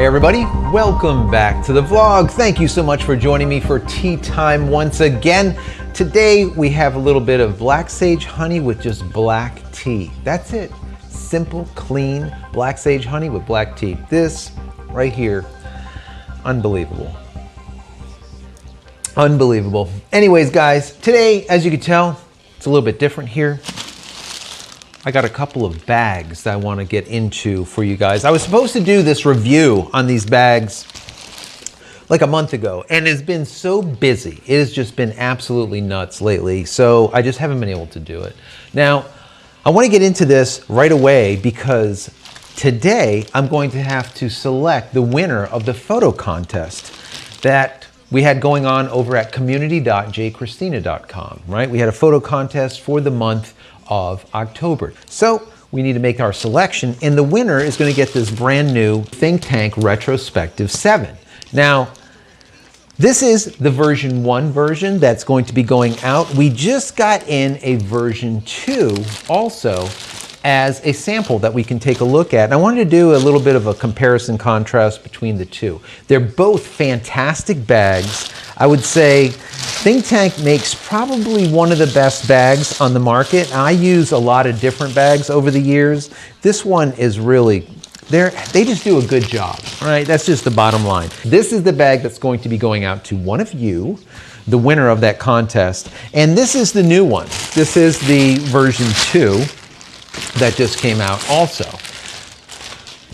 Hey everybody, welcome back to the vlog. Thank you so much for joining me for tea time once again. Today we have a little bit of black sage honey with just black tea. That's it. Simple, clean black sage honey with black tea. This right here, unbelievable. Unbelievable. Anyways, guys, today, as you can tell, it's a little bit different here. I got a couple of bags that I want to get into for you guys. I was supposed to do this review on these bags like a month ago, and it's been so busy. It has just been absolutely nuts lately, so I just haven't been able to do it. Now, I want to get into this right away because today I'm going to have to select the winner of the photo contest that we had going on over at community.JCristina.com, right? We had a photo contest for the month of October. So we need to make our selection, and the winner is going to get this brand new Thinktank Retrospective 7. Now, this is the version 1 version that's going to be going out. We just got in a version 2 also as a sample that we can take a look at. And I wanted to do a little bit of a comparison contrast between the two. They're both fantastic bags. I would say Thinktank makes probably one of the best bags on the market. I use a lot of different bags over the years. This one is really, they just do a good job, right? That's just the bottom line. This is the bag that's going to be going out to one of you, the winner of that contest. And this is the new one. This is the version 2 that just came out also.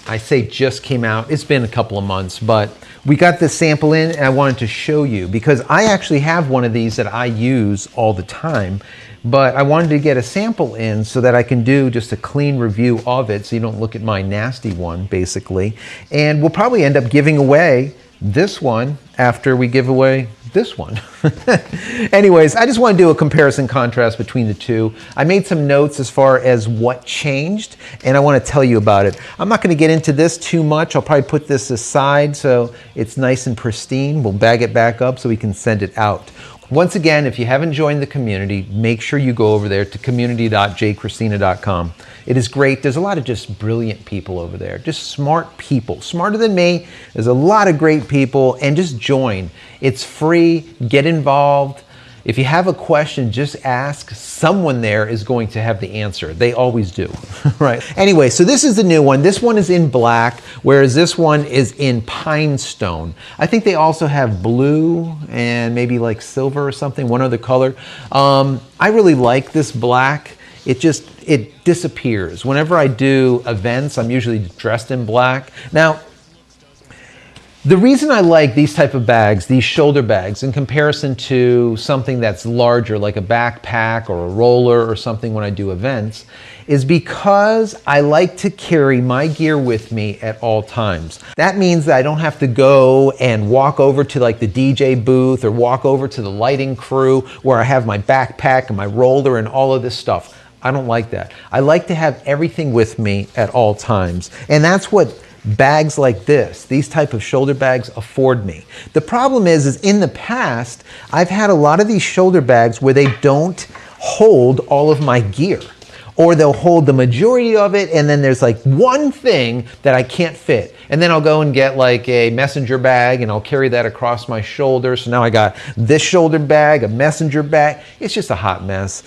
I say just came out, it's been a couple of months, but we got this sample in and I wanted to show you because I actually have one of these that I use all the time, but I wanted to get a sample in so that I can do just a clean review of it so you don't look at my nasty one basically. And we'll probably end up giving away this one after we give away this one. Anyways, I just want to do a comparison contrast between the two. I made some notes as far as what changed, and I want to tell you about it. I'm not going to get into this too much. I'll probably put this aside so it's nice and pristine. We'll bag it back up so we can send it out. Once again, if you haven't joined the community, make sure you go over there to community.JCristina.com. It is great. There's a lot of just brilliant people over there, just smart people, smarter than me. There's a lot of great people, and just join. It's free. Get involved. If you have a question, just ask. Someone there is going to have the answer. They always do, right? Anyway, so this is the new one. This one is in black, whereas this one is in pine stone. I think they also have blue and maybe like silver or something, one other color. I really like this black. It disappears. Whenever I do events, I'm usually dressed in black. Now, the reason I like these type of bags, these shoulder bags, in comparison to something that's larger, like a backpack or a roller or something when I do events, is because I like to carry my gear with me at all times. That means that I don't have to go and walk over to like the DJ booth or walk over to the lighting crew where I have my backpack and my roller and all of this stuff. I don't like that. I like to have everything with me at all times. And that's what bags like this, these type of shoulder bags, afford me. The problem is in the past, I've had a lot of these shoulder bags where they don't hold all of my gear, or they'll hold the majority of it, and then there's like one thing that I can't fit. And then I'll go and get like a messenger bag and I'll carry that across my shoulder. So now I got this shoulder bag, a messenger bag. It's just a hot mess.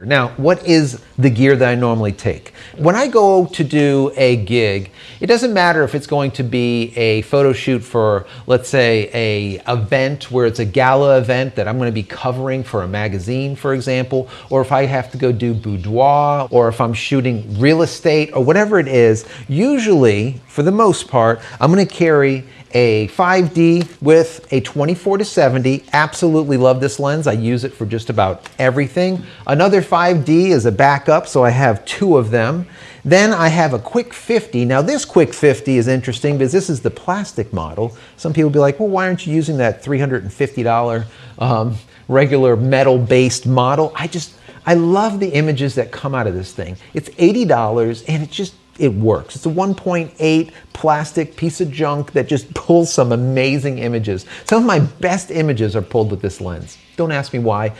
Now, what is the gear that I normally take? When I go to do a gig, it doesn't matter if it's going to be a photo shoot for, let's say, a event where it's a gala event that I'm going to be covering for a magazine, for example, or if I have to go do boudoir, or if I'm shooting real estate, or whatever it is. Usually, for the most part, I'm going to carry a 5D with a 24-70. Absolutely love this lens. I use it for just about everything. Another 5D is a backup, so I have 2 of them. Then I have a quick 50. Now this quick 50 is interesting because this is the plastic model. Some people will be like, well, why aren't you using that $350 regular metal-based model? I love the images that come out of this thing. It's $80 and it works. It's a 1.8 plastic piece of junk that just pulls some amazing images. Some of my best images are pulled with this lens. Don't ask me why.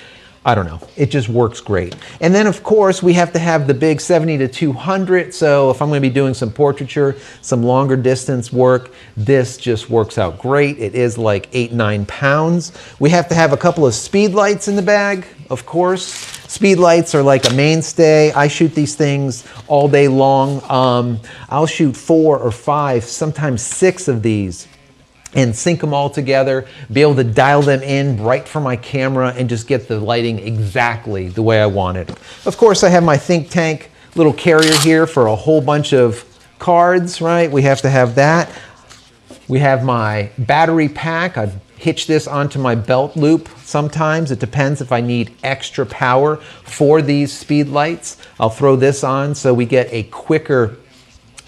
I don't know, it just works great. And then of course we have to have the big 70 to 200. So if I'm going to be doing some portraiture, some longer distance work, this just works out great. It is like 8-9 pounds. We have to have a couple of speed lights in the bag, of course. Speed lights are like a mainstay. I shoot these things all day long. I'll shoot 4 or 5, sometimes 6 of these, and sync them all together, be able to dial them in right for my camera and just get the lighting exactly the way I want it. Of course, I have my Thinktank little carrier here for a whole bunch of cards, right? We have to have that. We have my battery pack. I hitch this onto my belt loop sometimes. It depends if I need extra power for these speed lights. I'll throw this on so we get a quicker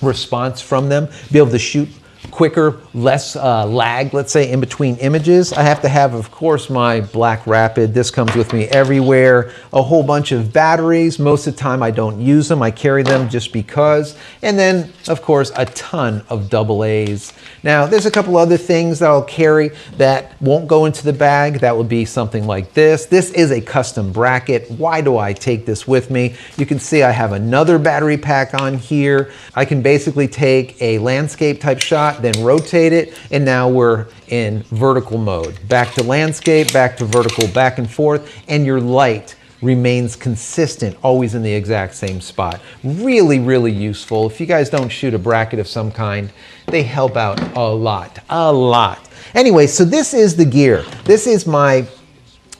response from them, be able to shoot quicker, less lag, let's say, in between images. I have to have, of course, my Black Rapid. This comes with me everywhere. A whole bunch of batteries. Most of the time I don't use them. I carry them just because. And then, of course, a ton of AA's. Now, there's a couple other things that I'll carry that won't go into the bag. That would be something like this. This is a custom bracket. Why do I take this with me? You can see I have another battery pack on here. I can basically take a landscape type shot, then rotate it, and now we're in vertical mode. Back to landscape, back to vertical, back and forth, and your light remains consistent, always in the exact same spot. Really, really useful. If you guys don't shoot a bracket of some kind, they help out a lot, a lot. Anyway, so this is the gear. This is my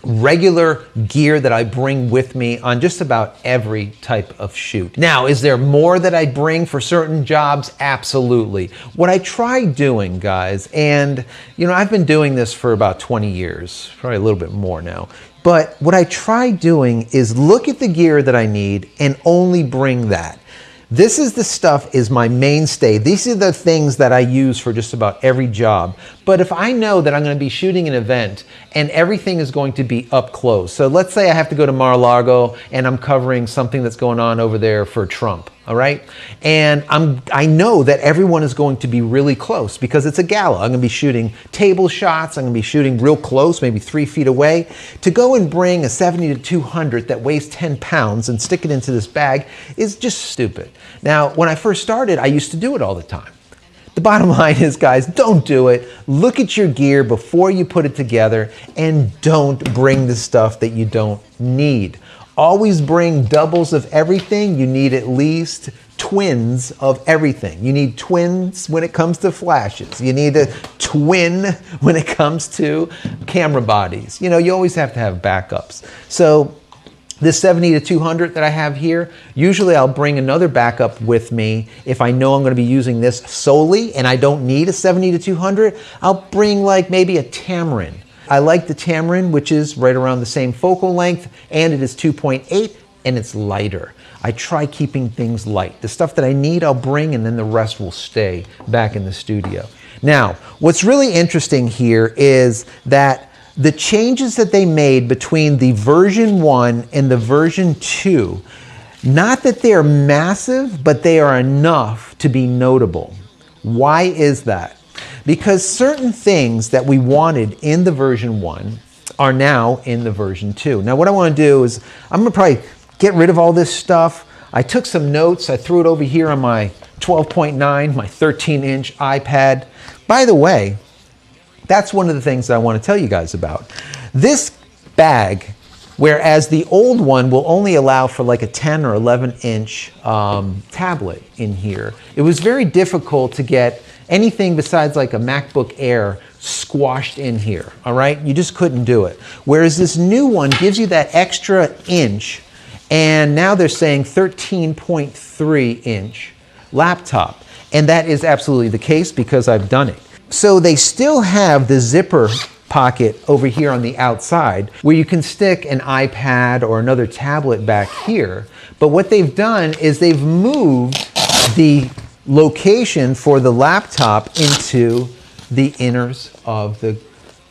regular gear that I bring with me on just about every type of shoot. Now, is there more that I bring for certain jobs? Absolutely. What I try doing, guys, and you know, I've been doing this for about 20 years, probably a little bit more now, but what I try doing is look at the gear that I need and only bring that. This is the stuff is my mainstay. These are the things that I use for just about every job. But if I know that I'm going to be shooting an event and everything is going to be up close. So let's say I have to go to Mar-a-Lago and I'm covering something that's going on over there for Trump. All right. And I know that everyone is going to be really close because it's a gala. I'm going to be shooting table shots. I'm going to be shooting real close, maybe 3 feet away. To go and bring a 70 to 200 that weighs 10 pounds and stick it into this bag is just stupid. Now, when I first started, I used to do it all the time. The bottom line is, guys, don't do it. Look at your gear before you put it together and don't bring the stuff that you don't need. Always bring doubles of everything. You need at least twins of everything. You need twins when it comes to flashes. You need a twin when it comes to camera bodies. You know, you always have to have backups. So this 70 to 200 that I have here, usually I'll bring another backup with me. If I know I'm going to be using this solely and I don't need a 70 to 200, I'll bring like maybe a Tamron. I like the Tamron, which is right around the same focal length, and it is 2.8 and it's lighter. I try keeping things light. The stuff that I need, I'll bring, and then the rest will stay back in the studio. Now, what's really interesting here is that the changes that they made between the version 1 and the version 2, not that they're massive, but they are enough to be notable. Why is that? Because certain things that we wanted in the version 1 are now in the version 2. Now what I want to do is I'm going to probably get rid of all this stuff. I took some notes. I threw it over here on my 12.9, my 13-inch iPad. By the way, that's one of the things that I want to tell you guys about. This bag, whereas the old one will only allow for like a 10 or 11-inch tablet in here, it was very difficult to get anything besides like a MacBook Air squashed in here, all right? You just couldn't do it. Whereas this new one gives you that extra inch, and now they're saying 13.3-inch laptop. And that is absolutely the case because I've done it. So they still have the zipper pocket over here on the outside where you can stick an iPad or another tablet back here. But what they've done is they've moved the location for the laptop into the inners of the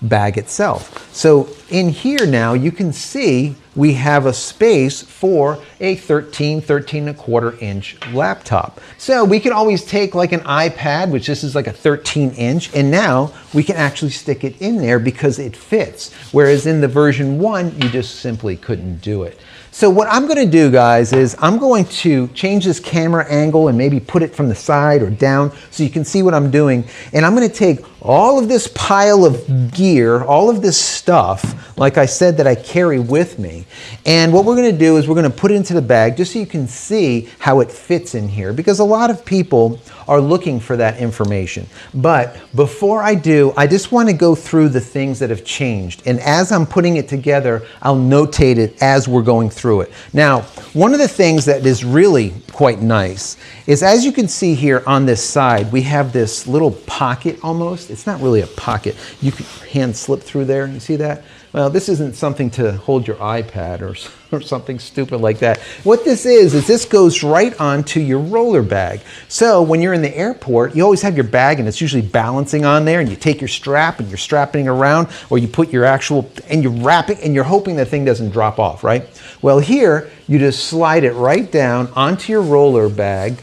bag itself. So in here now, you can see we have a space for a 13 and a quarter inch laptop. So we can always take like an iPad, which this is like a 13 inch, and now we can actually stick it in there because it fits. Whereas in the version 1, you just simply couldn't do it. So what I'm going to do, guys, is I'm going to change this camera angle and maybe put it from the side or down so you can see what I'm doing. And I'm going to take all of this pile of gear, all of this stuff, like I said, that I carry with me. And what we're going to do is we're going to put it into the bag just so you can see how it fits in here, because a lot of people are looking for that information. But before I do, I just want to go through the things that have changed. And as I'm putting it together, I'll notate it as we're going through it. Now, one of the things that is really quite nice is, as you can see here on this side, we have this little pocket almost. It's not really a pocket. You can hand slip through there. You see that? Well, this isn't something to hold your iPad or something stupid like that. What this is this goes right onto your roller bag. So when you're in the airport, you always have your bag and it's usually balancing on there, and you take your strap and you're strapping it around, or you put your actual, and you're wrapping, and you're hoping that thing doesn't drop off, right? Well, here, you just slide it right down onto your roller bag,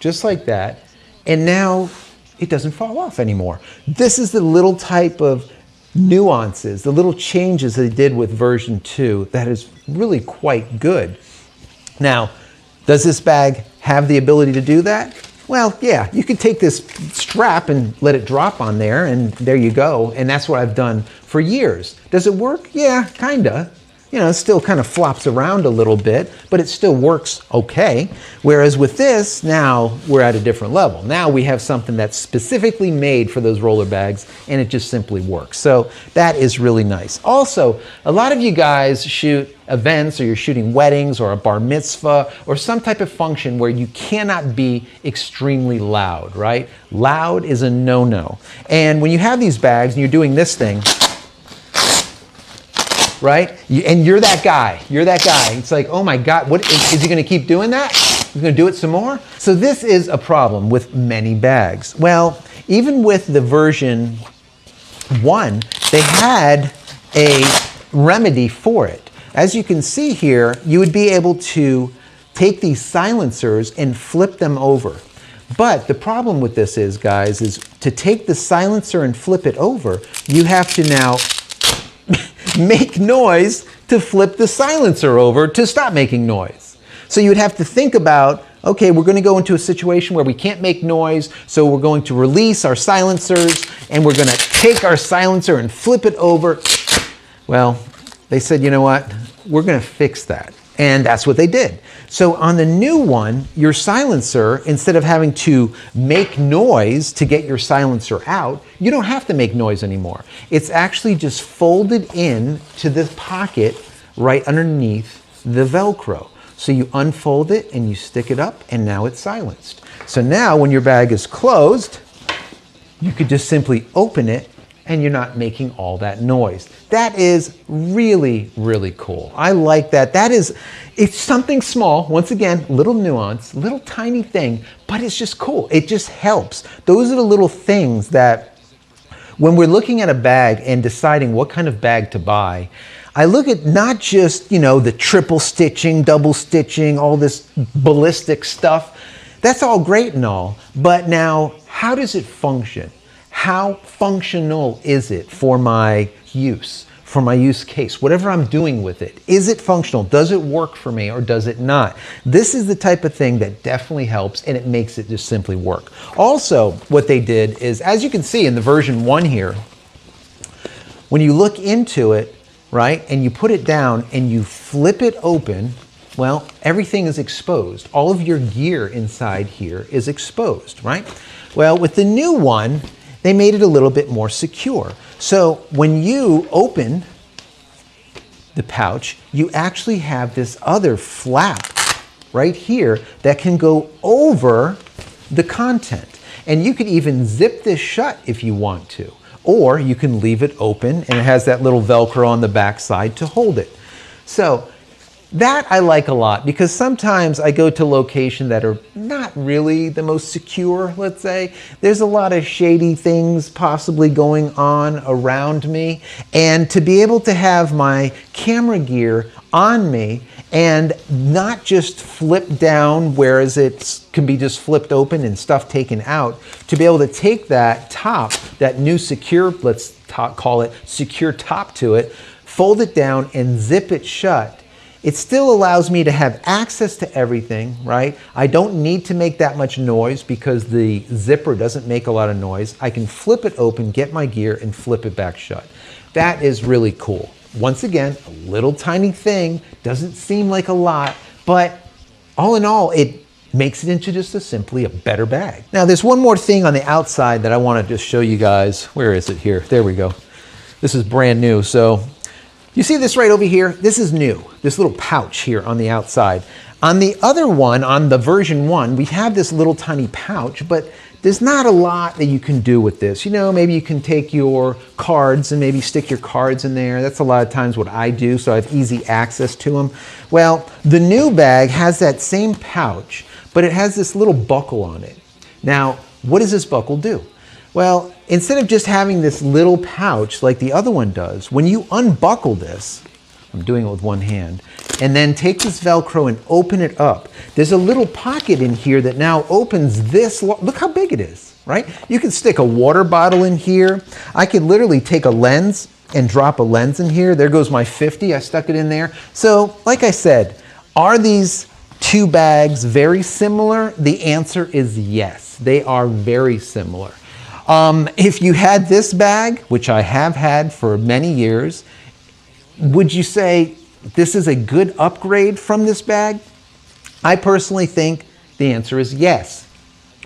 just like that, and now it doesn't fall off anymore. This is the little type of nuances, the little changes they did with version 2 that is really quite good. Now, does this bag have the ability to do that? Well, yeah, you could take this strap and let it drop on there, and there you go. And that's what I've done for years. Does it work? Yeah, kinda. You know, it still kind of flops around a little bit, but it still works okay. Whereas with this, now we're at a different level. Now we have something that's specifically made for those roller bags, and it just simply works. So that is really nice. Also, a lot of you guys shoot events, or you're shooting weddings or a bar mitzvah or some type of function where you cannot be extremely loud, right? Loud is a no-no. And when you have these bags and you're doing this thing, right? And you're that guy. You're that guy. It's like, oh my God, what is he going to keep doing that? He's going to do it some more? So this is a problem with many bags. Well, even with the version 1, they had a remedy for it. As you can see here, you would be able to take these silencers and flip them over. But the problem with this is, guys, is to take the silencer and flip it over, you have to now make noise to flip the silencer over to stop making noise. So you would have to think about, okay, we're going to go into a situation where we can't make noise, so we're going to release our silencers, and we're going to take our silencer and flip it over. Well, they said, you know what, we're going to fix that. And that's what they did. So on the new one, your silencer, instead of having to make noise to get your silencer out, you don't have to make noise anymore. It's actually just folded in to this pocket right underneath the Velcro. So you unfold it and you stick it up, and now it's silenced. So now when your bag is closed, you could just simply open it and you're not making all that noise. That is really, really cool. I like that. It's something small, once again, little nuance, little tiny thing, but it's just cool. It just helps. Those are the little things that, when we're looking at a bag and deciding what kind of bag to buy, I look at not just, the triple stitching, double stitching, all this ballistic stuff. That's all great and all, but now, how does it function? How functional is it for my use, for my use case, whatever I'm doing with it? Is it functional? Does it work for me, or does it not? This is the type of thing that definitely helps, and it makes it just simply work. Also, what they did is, as you can see in the version 1 here, when you look into it, right, and you put it down and you flip it open, well, everything is exposed. All of your gear inside here is exposed, right? Well, with the new one, they made it a little bit more secure. So when you open the pouch, you actually have this other flap right here that can go over the content. And you could even zip this shut if you want to. Or you can leave it open, and it has that little Velcro on the back side to hold it. So That I like a lot because sometimes I go to locations that are not really the most secure, let's say. There's a lot of shady things possibly going on around me. And to be able to have my camera gear on me and not just flip down, whereas it can be just flipped open and stuff taken out, to be able to take that top, that new secure, let's call it secure top to it, fold it down and zip it shut. It still allows me to have access to everything, right? I don't need to make that much noise because the zipper doesn't make a lot of noise. I can flip it open, get my gear, and flip it back shut. That is really cool. Once again, a little tiny thing, doesn't seem like a lot, but all in all, it makes it into just simply a better bag. Now, there's one more thing on the outside that I want to just show you guys. Where is it here? There we go. This is brand new. So you see this right over here? This is new, this little pouch here on the outside. On the other one, on the version 1, we have this little tiny pouch, but there's not a lot that you can do with this. You know, maybe you can take your cards and maybe stick your cards in there. That's a lot of times what I do, so I have easy access to them. Well, the new bag has that same pouch, but it has this little buckle on it. Now, what does this buckle do? Well, instead of just having this little pouch like the other one does, when you unbuckle this, I'm doing it with one hand, and then take this Velcro and open it up, there's a little pocket in here that now opens this. Look how big it is, right? You can stick a water bottle in here. I could literally take a lens and drop a lens in here. There goes my 50. I stuck it in there. So, like I said, are these two bags very similar? The answer is yes. They are very similar. If you had this bag, which I have had for many years, would you say this is a good upgrade from this bag? I personally think the answer is yes.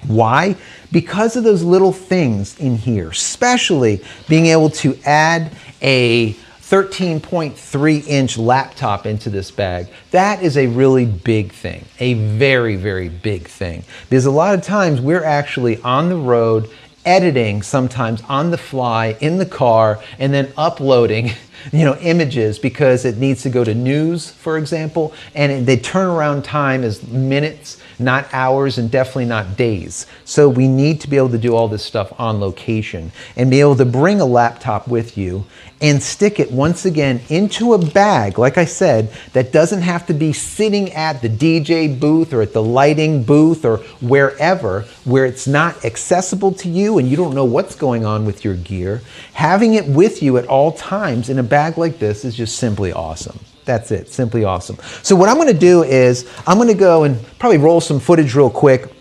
Why? Because of those little things in here, especially being able to add a 13.3-inch laptop into this bag. That is a really big thing, a very, very big thing. Because a lot of times we're actually on the road editing, sometimes on the fly in the car, and then uploading images because it needs to go to news, for example, and the turnaround time is minutes, not hours, and definitely not days. So we need to be able to do all this stuff on location and be able to bring a laptop with you and stick it once again into a bag, like I said, that doesn't have to be sitting at the DJ booth or at the lighting booth or wherever, where it's not accessible to you and you don't know what's going on with your gear. Having it with you at all times in a bag like this is just simply awesome. That's it, simply awesome. So what I'm gonna do is I'm gonna go and probably roll some footage real quick,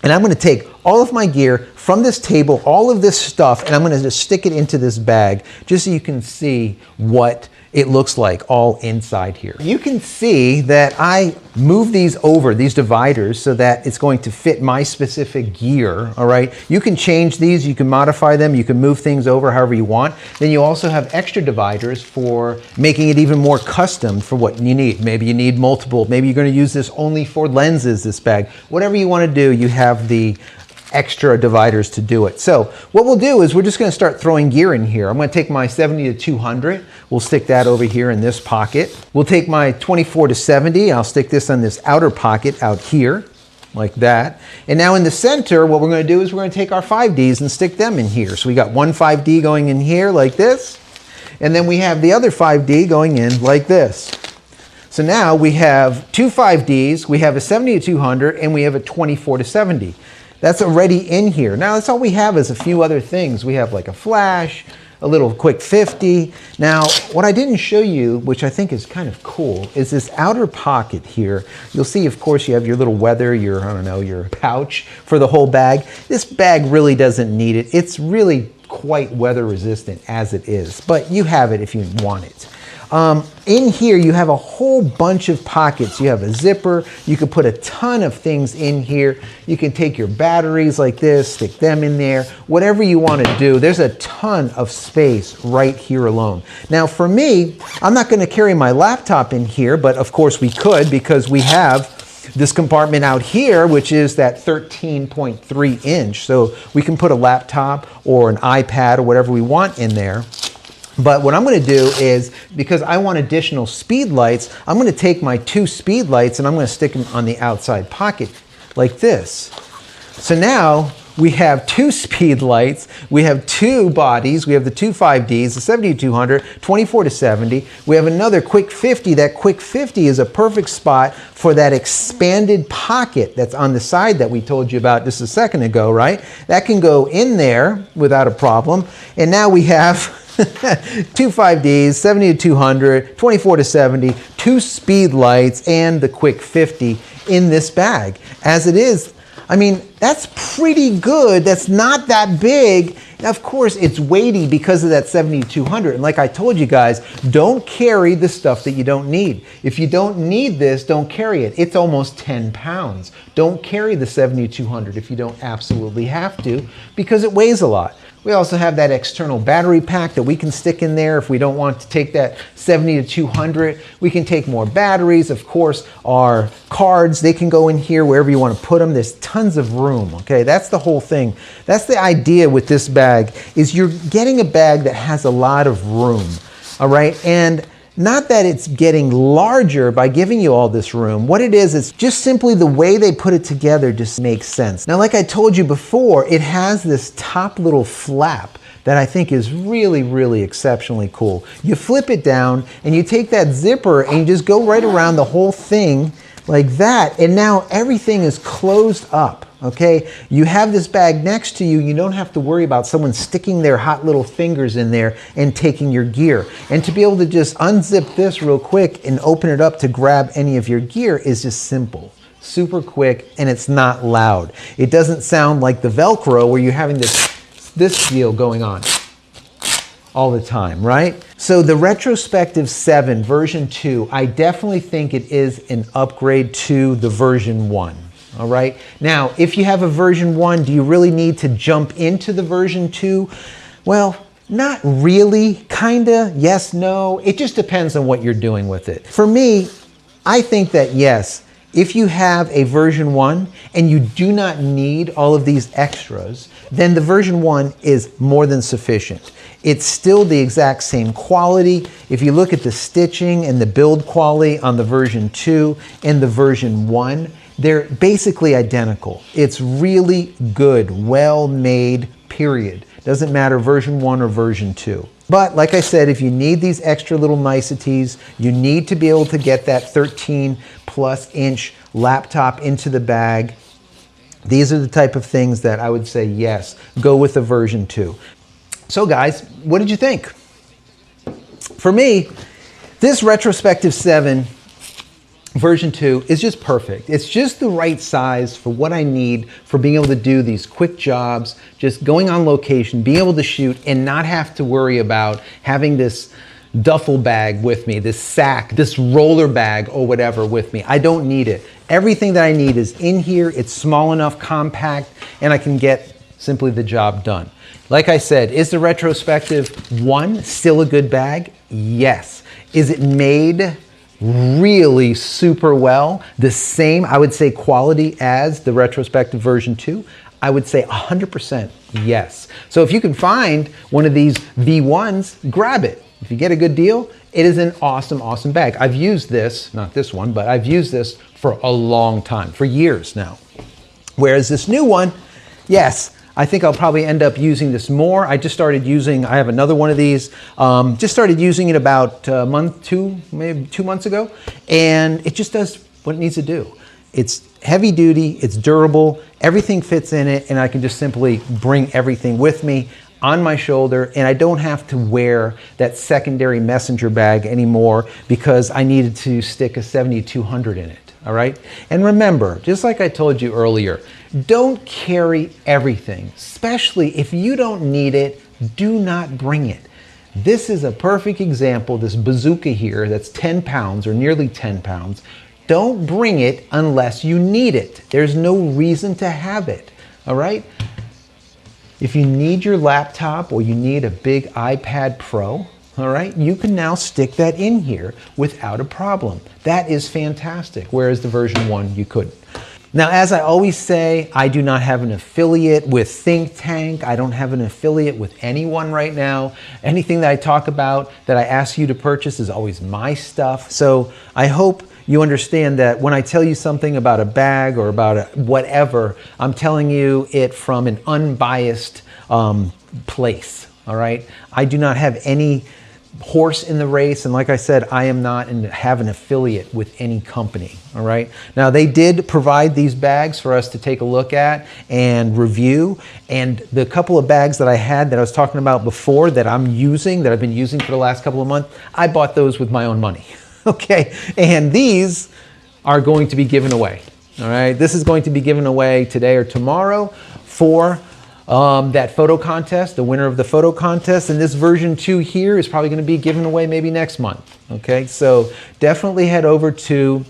and I'm gonna take all of my gear from this table, all of this stuff, and I'm gonna just stick it into this bag just so you can see what it looks like all inside here. You can see that I move these over, these dividers, so that it's going to fit my specific gear, all right? You can change these, you can modify them, you can move things over however you want. Then you also have extra dividers for making it even more custom for what you need. Maybe you need multiple, maybe you're gonna use this only for lenses, this bag. Whatever you wanna do, you have the extra dividers to do it. So what we'll do is we're just gonna start throwing gear in here. I'm gonna take my 70 to 200. We'll stick that over here in this pocket. We'll take my 24 to 70. I'll stick this on this outer pocket out here, like that. And now in the center, what we're gonna do is we're gonna take our 5Ds and stick them in here. So we got one 5D going in here like this. And then we have the other 5D going in like this. So now we have two 5Ds, we have a 70 to 200, and we have a 24 to 70. That's already in here. Now that's all we have is a few other things. We have like a flash, a little quick 50. Now, what I didn't show you, which I think is kind of cool, is this outer pocket here. You'll see, of course, you have your little weather, your pouch for the whole bag. This bag really doesn't need it. It's really quite weather resistant as it is, but you have it if you want it. In here, you have a whole bunch of pockets. You have a zipper. You can put a ton of things in here. You can take your batteries like this, stick them in there, whatever you want to do. There's a ton of space right here alone. Now, for me, I'm not going to carry my laptop in here, but of course we could because we have this compartment out here, which is that 13.3 inch. So we can put a laptop or an iPad or whatever we want in there. But what I'm going to do is, because I want additional speed lights, I'm going to take my 2 speed lights and I'm going to stick them on the outside pocket like this. So now we have 2 speed lights, we have 2 bodies, we have the 2 5Ds, the 7200, 24 to 70. We have another quick 50. That quick 50 is a perfect spot for that expanded pocket that's on the side that we told you about just a second ago, right? That can go in there without a problem. And now we have 2 5Ds, 70 to 200, 24 to 70, 2 speed lights, and the quick 50 in this bag. As it is, I mean, that's pretty good. That's not that big. Of course, it's weighty because of that 7200. And like I told you guys, don't carry the stuff that you don't need. If you don't need this, don't carry it. It's almost 10 pounds. Don't carry the 7200 if you don't absolutely have to, because it weighs a lot. We also have that external battery pack that we can stick in there if we don't want to take that 70 to 200. We can take more batteries. Of course, our cards, they can go in here wherever you want to put them. There's tons of room, okay? That's the whole thing. That's the idea with this bag, is you're getting a bag that has a lot of room, all right? And not that it's getting larger by giving you all this room. What it is, it's just simply the way they put it together just makes sense. Now, like I told you before, it has this top little flap that I think is really, really exceptionally cool. You flip it down and you take that zipper and you just go right around the whole thing like that, and now everything is closed up, okay? You have this bag next to you. You don't have to worry about someone sticking their hot little fingers in there and taking your gear. And to be able to just unzip this real quick and open it up to grab any of your gear is just simple. Super quick, and it's not loud. It doesn't sound like the Velcro where you're having this deal going on all the time, right? So the Retrospective 7 version 2, I definitely think it is an upgrade to the version 1. All right. Now, if you have a version 1, do you really need to jump into the version 2? Well, not really, kinda, yes, no. It just depends on what you're doing with it. For me, I think that yes, if you have a version 1 and you do not need all of these extras, then the version 1 is more than sufficient. It's still the exact same quality. If you look at the stitching and the build quality on the version 2 and the version 1, they're basically identical. It's really good, well made, period. Doesn't matter version 1 or version 2. But like I said, if you need these extra little niceties, you need to be able to get that 13 plus inch laptop into the bag. These are the type of things that I would say, yes, go with the version 2. So guys, what did you think? For me, this Retrospective 7 version 2 is just perfect. It's just the right size for what I need for being able to do these quick jobs, just going on location, being able to shoot and not have to worry about having this duffel bag with me, this sack, this roller bag or whatever with me. I don't need it. Everything that I need is in here. It's small enough, compact, and I can get simply the job done. Like I said, is the Retrospective 1 still a good bag? Yes. Is it made really super well? The same, I would say, quality as the Retrospective version 2? I would say 100% yes. So if you can find one of these V1s, grab it. If you get a good deal, it is an awesome, awesome bag. I've used this, not this one, but I've used this for a long time, for years now. Whereas this new one, yes, I think I'll probably end up using this more. I just started using, I have another one of these, just started using it about a month, maybe 2 months ago, and it just does what it needs to do. It's heavy duty, it's durable, everything fits in it, and I can just simply bring everything with me on my shoulder, and I don't have to wear that secondary messenger bag anymore because I needed to stick a 7200 in it. All right? And remember, just like I told you earlier, don't carry everything, especially if you don't need it, do not bring it. This is a perfect example, this bazooka here that's 10 pounds or nearly 10 pounds. Don't bring it unless you need it. There's no reason to have it, all right? If you need your laptop or you need a big iPad Pro, all right, you can now stick that in here without a problem. That is fantastic, whereas the version 1 you couldn't. Now, as I always say, I do not have an affiliate with Thinktank. I don't have an affiliate with anyone right now. Anything that I talk about that I ask you to purchase is always my stuff. So I hope you understand that when I tell you something about a bag or about whatever, I'm telling you it from an unbiased place, all right? I do not have any horse in the race, and like I said, I am not and have an affiliate with any company, all right? Now, they did provide these bags for us to take a look at and review, and the couple of bags that I had that I was talking about before that I've been using for the last couple of months, I bought those with my own money, okay? And these are going to be given away, all right? This is going to be given away today or tomorrow for that photo contest, the winner of the photo contest, and this version 2 here is probably going to be given away maybe next month. Okay, so definitely head over to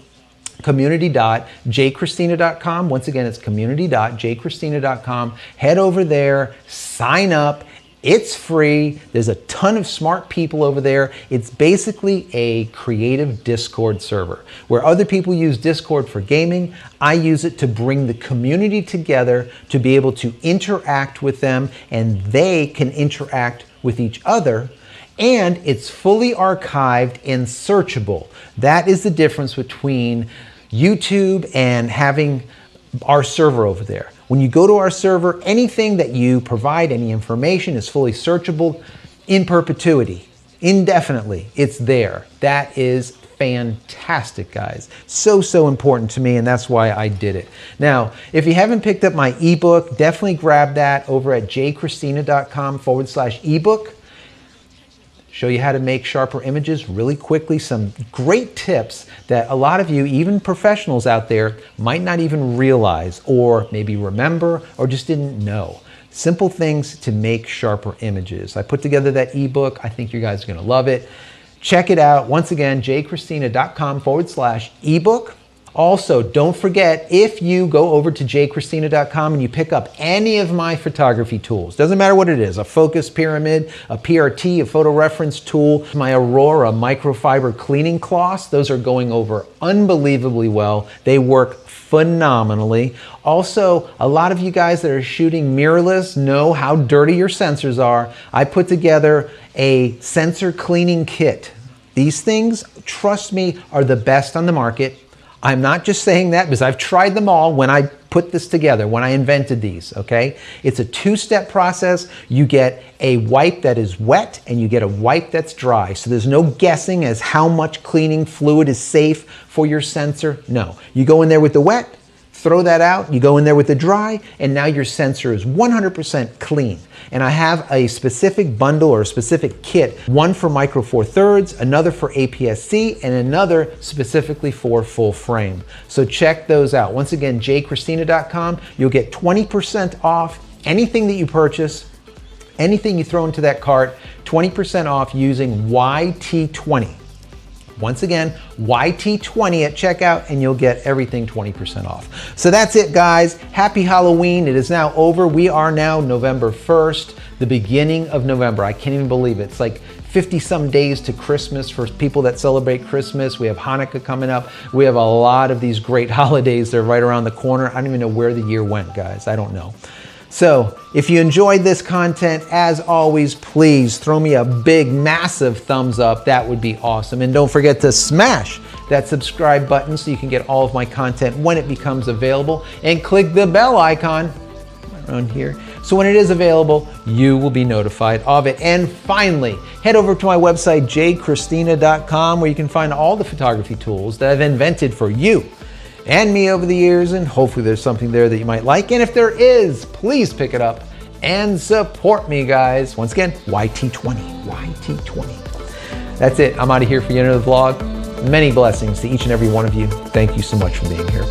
community.jcristina.com. Once again, it's community.jcristina.com. Head over there, sign up. It's free. There's a ton of smart people over there. It's basically a creative Discord server. Where other people use Discord for gaming, I use it to bring the community together to be able to interact with them, and they can interact with each other. And it's fully archived and searchable. That is the difference between YouTube and having our server over there. When you go to our server, anything that you provide, any information is fully searchable in perpetuity, indefinitely. It's there. That is fantastic, guys. So important to me, and that's why I did it. Now, if you haven't picked up my ebook, definitely grab that over at jcristina.com/ebook. Show you how to make sharper images really quickly. Some great tips that a lot of you, even professionals out there, might not even realize or maybe remember or just didn't know. Simple things to make sharper images. I put together that ebook. I think you guys are going to love it. Check it out. Once again, jcristina.com/ebook. Also, don't forget, if you go over to jcristina.com and you pick up any of my photography tools, doesn't matter what it is, a focus pyramid, a PRT, a photo reference tool, my Aurora microfiber cleaning cloths, those are going over unbelievably well. They work phenomenally. Also, a lot of you guys that are shooting mirrorless know how dirty your sensors are. I put together a sensor cleaning kit. These things, trust me, are the best on the market. I'm not just saying that because I've tried them all when I put this together, when I invented these, okay? It's a 2-step process. You get a wipe that is wet and you get a wipe that's dry. So there's no guessing as how much cleaning fluid is safe for your sensor. No, you go in there with the wet, throw that out, you go in there with the dry, and now your sensor is 100% clean. And I have a specific bundle or a specific kit, one for micro four thirds, another for APS-C, and another specifically for full frame. So check those out. Once again, jcristina.com, you'll get 20% off anything that you purchase, anything you throw into that cart, 20% off using YT20. Once again, YT20 at checkout, and you'll get everything 20% off. So that's it, guys. Happy Halloween. It is now over. We are now November 1st, the beginning of November. I can't even believe it. It's like 50-some days to Christmas for people that celebrate Christmas. We have Hanukkah coming up. We have a lot of these great holidays. They're right around the corner. I don't even know where the year went, guys. I don't know. So if you enjoyed this content, as always, please throw me a big, massive thumbs up. That would be awesome. And don't forget to smash that subscribe button so you can get all of my content when it becomes available. And click the bell icon around here. So when it is available, you will be notified of it. And finally, head over to my website, JCristina.com, where you can find all the photography tools that I've invented for you and me over the years, and hopefully there's something there that you might like. And if there is, please pick it up and support me, guys. Once again, YT20, YT20. That's it. I'm out of here for the end of the vlog. Many blessings to each and every one of you. Thank you so much for being here.